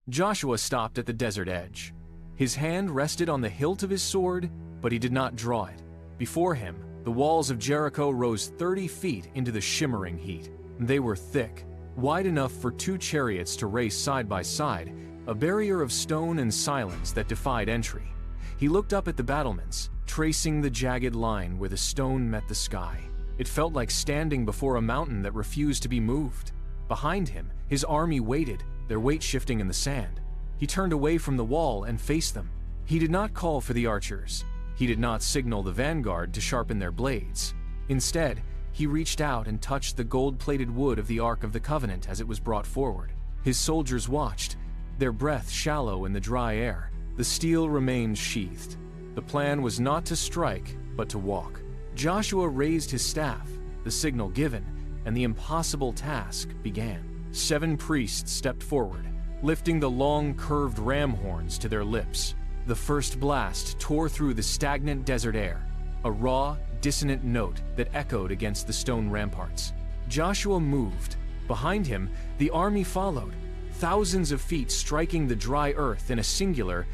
Joshua stopped at the desert edge. His hand rested on the hilt of his sword, but he did not draw it. Before him, the walls of Jericho rose 30 feet into the shimmering heat. They were thick, wide enough for 2 chariots to race side by side, a barrier of stone and silence that defied entry. He looked up at the battlements, tracing the jagged line where the stone met the sky. It felt like standing before a mountain that refused to be moved. Behind him, his army waited, their weight shifting in the sand. He turned away from the wall and faced them. He did not call for the archers. He did not signal the vanguard to sharpen their blades. Instead, he reached out and touched the gold-plated wood of the Ark of the Covenant as it was brought forward. His soldiers watched, their breath shallow in the dry air. The steel remained sheathed. The plan was not to strike, but to walk. Joshua raised his staff, the signal given, and the impossible task began. 7 priests stepped forward, lifting the long, curved ram horns to their lips. The first blast tore through the stagnant desert air, a raw, dissonant note that echoed against the stone ramparts. Joshua moved. Behind him, the army followed, thousands of feet striking the dry earth in a singular,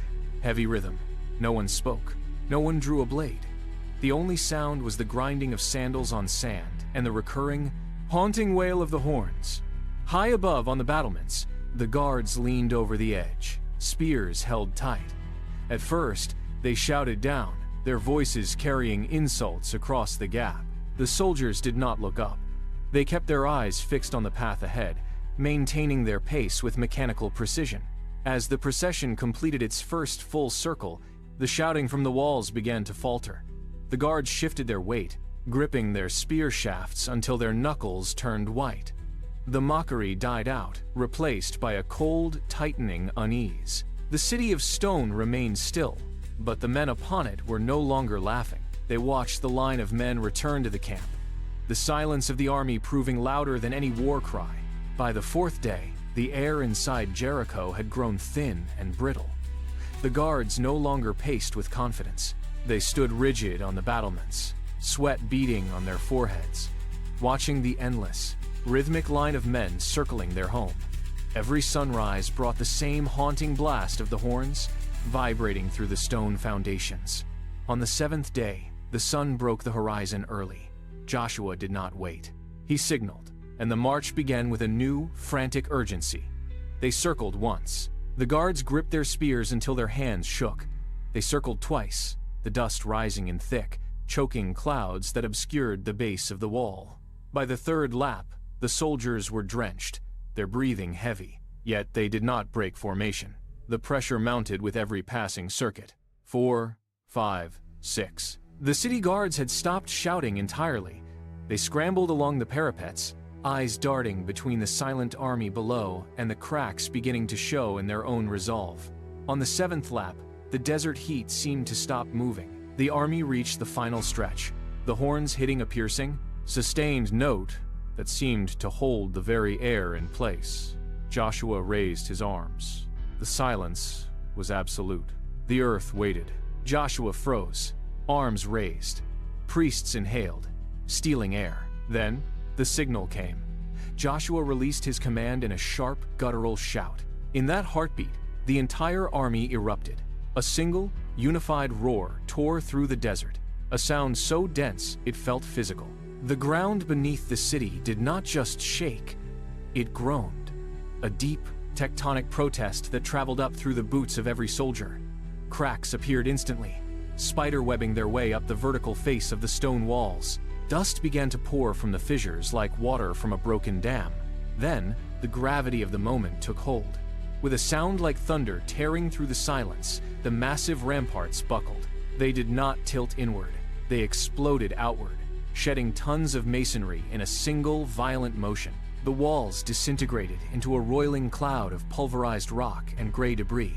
heavy rhythm. No one spoke. No one drew a blade. The only sound was the grinding of sandals on sand and the recurring, haunting wail of the horns. High above on the battlements, the guards leaned over the edge, spears held tight. At first, they shouted down, their voices carrying insults across the gap. The soldiers did not look up. They kept their eyes fixed on the path ahead, maintaining their pace with mechanical precision. As the procession completed its first full circle, the shouting from the walls began to falter. The guards shifted their weight, gripping their spear shafts until their knuckles turned white. The mockery died out, replaced by a cold, tightening unease. The city of stone remained still, but the men upon it were no longer laughing. They watched the line of men return to the camp, the silence of the army proving louder than any war cry. By the 4th day, the air inside Jericho had grown thin and brittle. The guards no longer paced with confidence. They stood rigid on the battlements, sweat beading on their foreheads, watching the endless, rhythmic line of men circling their home. Every sunrise brought the same haunting blast of the horns, vibrating through the stone foundations. On the 7th day, the sun broke the horizon early. Joshua did not wait. He signaled, and the march began with a new, frantic urgency. They circled once. The guards gripped their spears until their hands shook. They circled twice, the dust rising in thick, choking clouds that obscured the base of the wall. By the 3rd lap, the soldiers were drenched, their breathing heavy, yet they did not break formation. The pressure mounted with every passing circuit. 4, 5, 6. The city guards had stopped shouting entirely. They scrambled along the parapets, eyes darting between the silent army below and the cracks beginning to show in their own resolve. On the 7th lap, the desert heat seemed to stop moving. The army reached the final stretch, the horns hitting a piercing, sustained note that seemed to hold the very air in place. Joshua raised his arms. The silence was absolute. The earth waited. Joshua froze, arms raised. Priests inhaled, stealing air. Then, the signal came. Joshua released his command in a sharp, guttural shout. In that heartbeat, the entire army erupted. A single, unified roar tore through the desert, a sound so dense it felt physical. The ground beneath the city did not just shake, it groaned. A deep, tectonic protest that traveled up through the boots of every soldier. Cracks appeared instantly, spiderwebbing their way up the vertical face of the stone walls. Dust began to pour from the fissures like water from a broken dam. Then, the gravity of the moment took hold. With a sound like thunder tearing through the silence, the massive ramparts buckled. They did not tilt inward. They exploded outward, shedding tons of masonry in a single, violent motion. The walls disintegrated into a roiling cloud of pulverized rock and gray debris.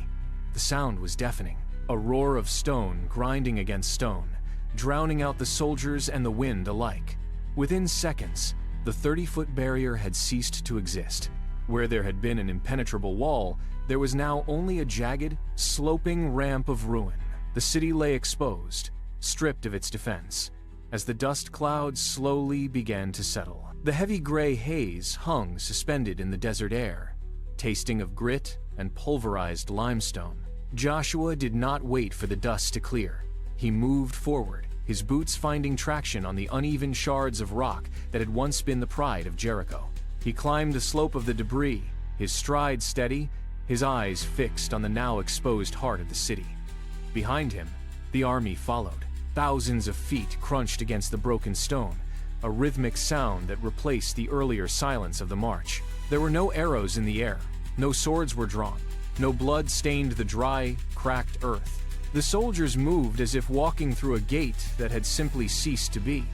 The sound was deafening, a roar of stone grinding against stone, drowning out the soldiers and the wind alike. Within seconds, the 30-foot barrier had ceased to exist. Where there had been an impenetrable wall, there was now only a jagged, sloping ramp of ruin. The city lay exposed, stripped of its defense, as the dust clouds slowly began to settle. The heavy gray haze hung suspended in the desert air, tasting of grit and pulverized limestone. Joshua did not wait for the dust to clear. He moved forward, his boots finding traction on the uneven shards of rock that had once been the pride of Jericho. He climbed the slope of the debris, his stride steady, his eyes fixed on the now exposed heart of the city. Behind him, the army followed. Thousands of feet crunched against the broken stone, a rhythmic sound that replaced the earlier silence of the march. There were no arrows in the air, no swords were drawn, no blood stained the dry, cracked earth. The soldiers moved as if walking through a gate that had simply ceased to be.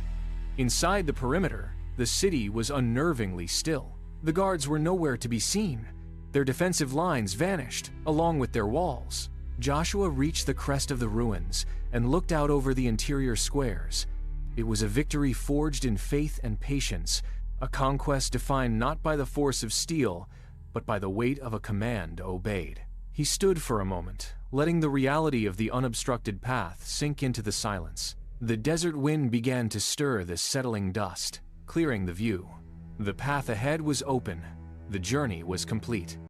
Inside the perimeter, the city was unnervingly still. The guards were nowhere to be seen. Their defensive lines vanished, along with their walls. Joshua reached the crest of the ruins and looked out over the interior squares. It was a victory forged in faith and patience, a conquest defined not by the force of steel, but by the weight of a command obeyed. He stood for a moment, letting the reality of the unobstructed path sink into the silence. The desert wind began to stir the settling dust, clearing the view. The path ahead was open. The journey was complete.